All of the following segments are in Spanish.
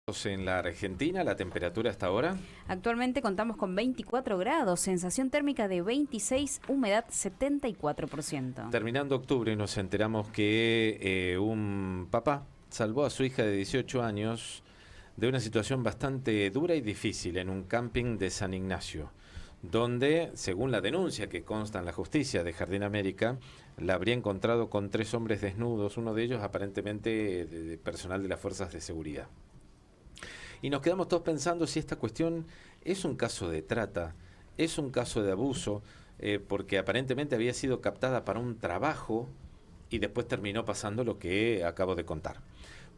En la Argentina, la temperatura hasta ahora. Actualmente contamos con 24 grados, sensación térmica de 26, humedad 74%. Terminando octubre nos enteramos que un papá salvó a su hija de 18 años de una situación bastante dura y difícil en un camping de San Ignacio, donde, según la denuncia que consta en la justicia de Jardín América, la habría encontrado con 3 hombres desnudos, uno de ellos aparentemente de personal de las fuerzas de seguridad. Y nos quedamos todos pensando si esta cuestión es un caso de trata, es un caso de abuso, porque aparentemente había sido captada para un trabajo y después terminó pasando lo que acabo de contar.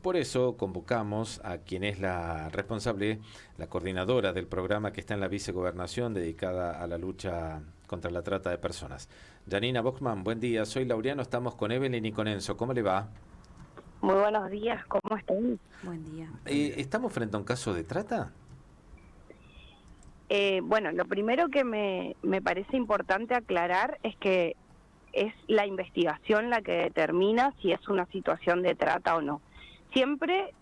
Por eso convocamos a quien es la responsable, la coordinadora del programa que está en la vicegobernación dedicada a la lucha contra la trata de personas. Janina Bockman, buen día, soy Laureano, estamos con Evelyn y con Enzo, ¿cómo le va? Muy buenos días, ¿cómo están? Buen día. ¿Estamos frente a un caso de trata? Bueno, lo primero que me parece importante aclarar es que es la investigación la que determina si es una situación de trata o no. Siempre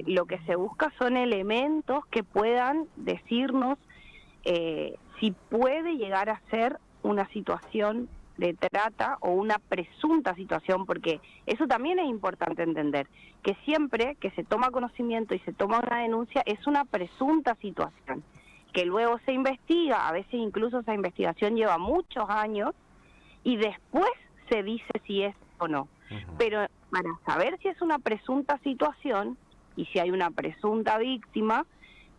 lo que se busca son elementos que puedan decirnos si puede llegar a ser una situación de trata o una presunta situación, porque eso también es importante entender, que siempre que se toma conocimiento y se toma una denuncia es una presunta situación, que luego se investiga, a veces incluso esa investigación lleva muchos años y después se dice si es o no. Pero para saber si es una presunta situación y si hay una presunta víctima,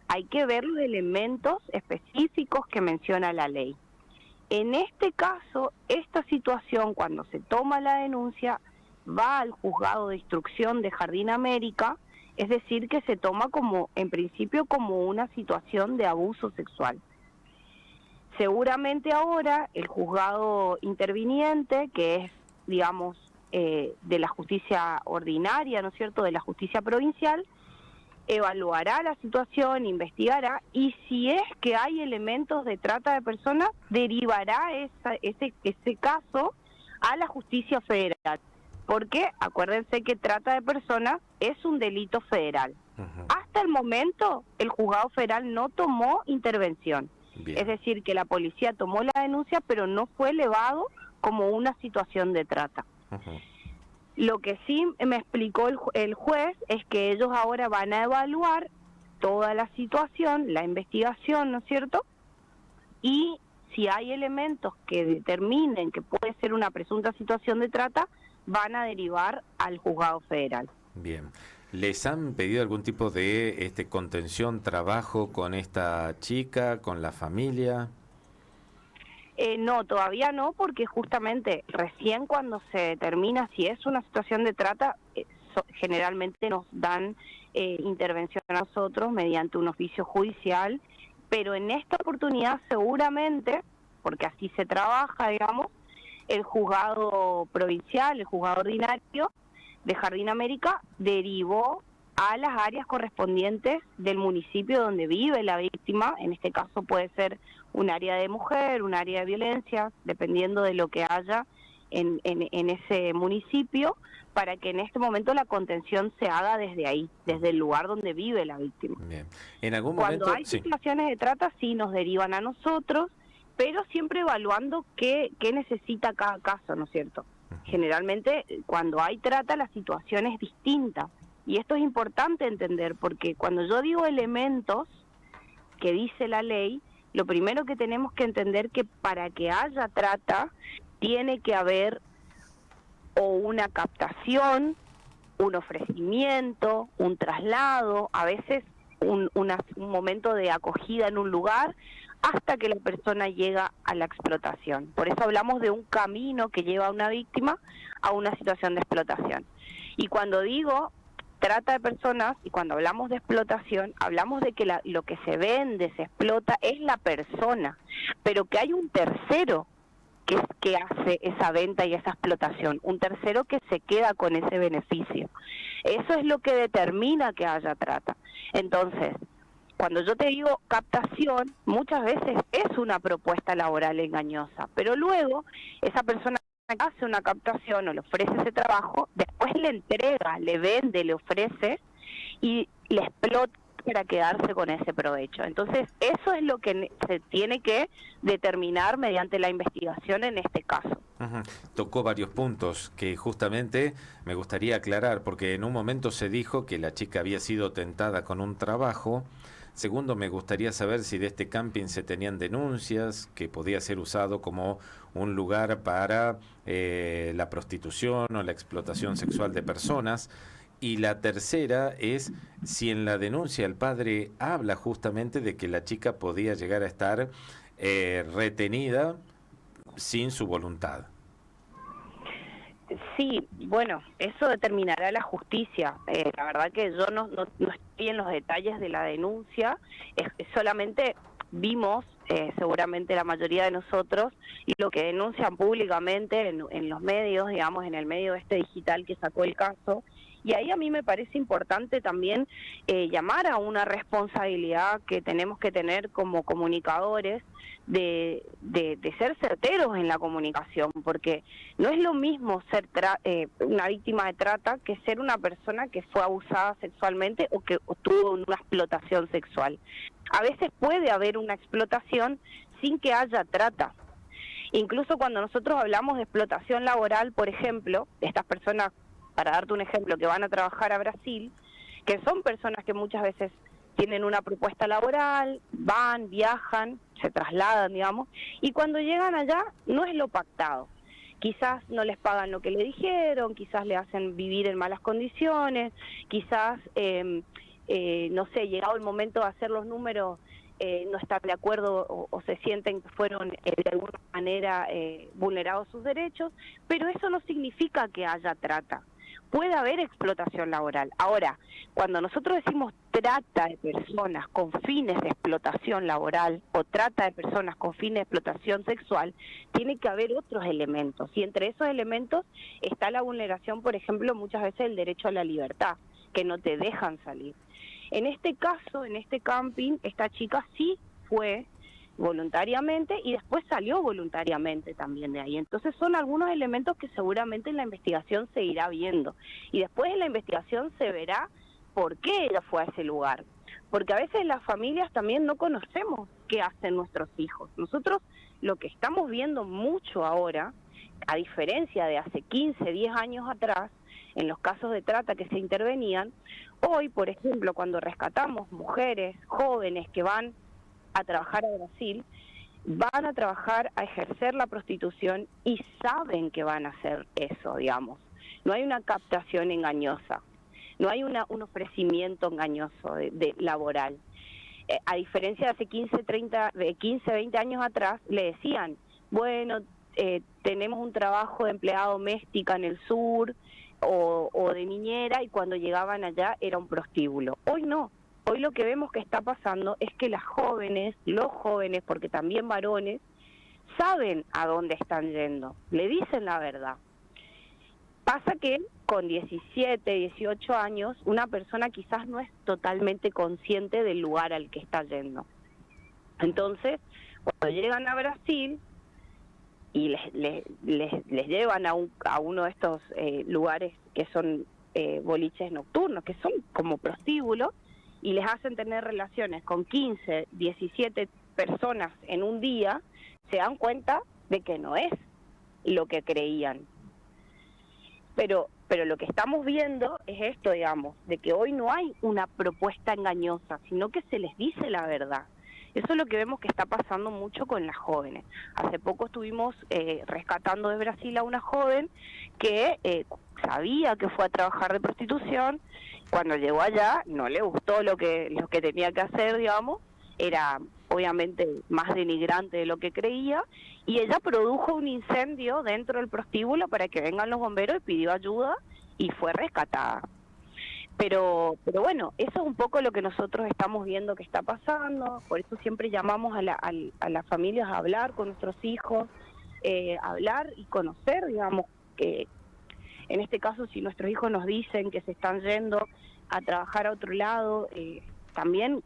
hay que ver los elementos específicos que menciona la ley. En este caso, esta situación, cuando se toma la denuncia, va al juzgado de instrucción de Jardín América, es decir, que se toma como, en principio, como una situación de abuso sexual. Seguramente ahora el juzgado interviniente, que es, digamos, de la justicia ordinaria, ¿no es cierto?, de la justicia provincial, evaluará la situación, investigará, y si es que hay elementos de trata de personas, derivará ese caso a la justicia federal. Porque acuérdense que trata de personas es un delito federal. Hasta el momento, el juzgado federal no tomó intervención. Bien. Es decir, que la policía tomó la denuncia, pero no fue elevado como una situación de trata. Lo que sí me explicó el juez es que ellos ahora van a evaluar toda la situación, la investigación, ¿no es cierto? Y si hay elementos que determinen que puede ser una presunta situación de trata, van a derivar al juzgado federal. Bien. ¿Les han pedido algún tipo de contención, trabajo con esta chica, con la familia? No, todavía no, porque justamente recién cuando se determina si es una situación de trata, generalmente nos dan intervención a nosotros mediante un oficio judicial, pero en esta oportunidad seguramente, porque así se trabaja, digamos, el juzgado provincial, el juzgado ordinario de Jardín América derivó a las áreas correspondientes del municipio donde vive la víctima. En este caso puede ser un área de mujer, un área de violencia, dependiendo de lo que haya en ese municipio, para que en este momento la contención se haga desde ahí, desde el lugar donde vive la víctima. Bien. En algún momento, cuando hay situaciones de trata, sí nos derivan a nosotros, pero siempre evaluando qué necesita cada caso, ¿no es cierto? Generalmente, cuando hay trata, la situación es distinta. Y esto es importante entender, porque cuando yo digo elementos que dice la ley, lo primero que tenemos que entender que para que haya trata, tiene que haber o una captación, un ofrecimiento, un traslado, a veces un momento de acogida en un lugar, hasta que la persona llega a la explotación. Por eso hablamos de un camino que lleva a una víctima a una situación de explotación. Y cuando digo trata de personas, y cuando hablamos de explotación, hablamos de que lo que se vende, se explota, es la persona, pero que hay un tercero que hace esa venta y esa explotación, un tercero que se queda con ese beneficio. Eso es lo que determina que haya trata. Entonces, cuando yo te digo captación, muchas veces es una propuesta laboral engañosa, pero luego esa persona hace una captación o le ofrece ese trabajo, después le entrega, le vende, le ofrece y le explota para quedarse con ese provecho. Entonces, eso es lo que se tiene que determinar mediante la investigación en este caso. Ujú. Tocó varios puntos que justamente me gustaría aclarar, porque en un momento se dijo que la chica había sido tentada con un trabajo. Segundo, me gustaría saber si de este camping se tenían denuncias, que podía ser usado como un lugar para la prostitución o la explotación sexual de personas. Y la tercera es si en la denuncia el padre habla justamente de que la chica podía llegar a estar retenida sin su voluntad. Sí, bueno, eso determinará la justicia. La verdad que yo no estoy en los detalles de la denuncia, solamente vimos, seguramente la mayoría de nosotros, lo que denuncian públicamente en los medios, digamos, en el medio este digital que sacó el caso. Y ahí a mí me parece importante también llamar a una responsabilidad que tenemos que tener como comunicadores de ser certeros en la comunicación, porque no es lo mismo ser una víctima de trata que ser una persona que fue abusada sexualmente o que tuvo una explotación sexual. A veces puede haber una explotación sin que haya trata. Incluso cuando nosotros hablamos de explotación laboral, por ejemplo, estas personas, para darte un ejemplo, que van a trabajar a Brasil, que son personas que muchas veces tienen una propuesta laboral, van, viajan, se trasladan, digamos, y cuando llegan allá no es lo pactado. Quizás no les pagan lo que le dijeron, quizás le hacen vivir en malas condiciones, quizás, no sé, llegado el momento de hacer los números, no están de acuerdo o se sienten que fueron de alguna manera vulnerados sus derechos, pero eso no significa que haya trata. Puede haber explotación laboral. Ahora, cuando nosotros decimos trata de personas con fines de explotación laboral o trata de personas con fines de explotación sexual, tiene que haber otros elementos. Y entre esos elementos está la vulneración, por ejemplo, muchas veces del derecho a la libertad, que no te dejan salir. En este caso, en este camping, esta chica sí fue voluntariamente y después salió voluntariamente también de ahí. Entonces son algunos elementos que seguramente en la investigación se irá viendo. Y después en la investigación se verá por qué ella fue a ese lugar. Porque a veces las familias también no conocemos qué hacen nuestros hijos. Nosotros lo que estamos viendo mucho ahora, a diferencia de hace 15, 10 años atrás, en los casos de trata que se intervenían, hoy, por ejemplo, cuando rescatamos mujeres jóvenes que van a trabajar a Brasil, van a trabajar a ejercer la prostitución y saben que van a hacer eso, digamos. No hay una captación engañosa, no hay un ofrecimiento engañoso de laboral. A diferencia de hace 15, 20 años atrás, le decían, bueno, tenemos un trabajo de empleada doméstica en el sur o de niñera, y cuando llegaban allá era un prostíbulo. Hoy no. Hoy lo que vemos que está pasando es que las jóvenes, los jóvenes, porque también varones, saben a dónde están yendo, le dicen la verdad. Pasa que con 17, 18 años, una persona quizás no es totalmente consciente del lugar al que está yendo. Entonces, cuando llegan a Brasil y les llevan a uno de estos lugares que son boliches nocturnos, que son como prostíbulos, y les hacen tener relaciones con 15, 17 personas en un día, se dan cuenta de que no es lo que creían. Pero lo que estamos viendo es esto, digamos, de que hoy no hay una propuesta engañosa, sino que se les dice la verdad. Eso es lo que vemos que está pasando mucho con las jóvenes. Hace poco estuvimos rescatando de Brasil a una joven que sabía que fue a trabajar de prostitución. Cuando llegó allá no le gustó lo que tenía que hacer, digamos, era obviamente más denigrante de lo que creía, y ella produjo un incendio dentro del prostíbulo para que vengan los bomberos y pidió ayuda y fue rescatada. Pero bueno, eso es un poco lo que nosotros estamos viendo que está pasando, por eso siempre llamamos a las familias a hablar con nuestros hijos, hablar y conocer, digamos, que en este caso si nuestros hijos nos dicen que se están yendo a trabajar a otro lado, también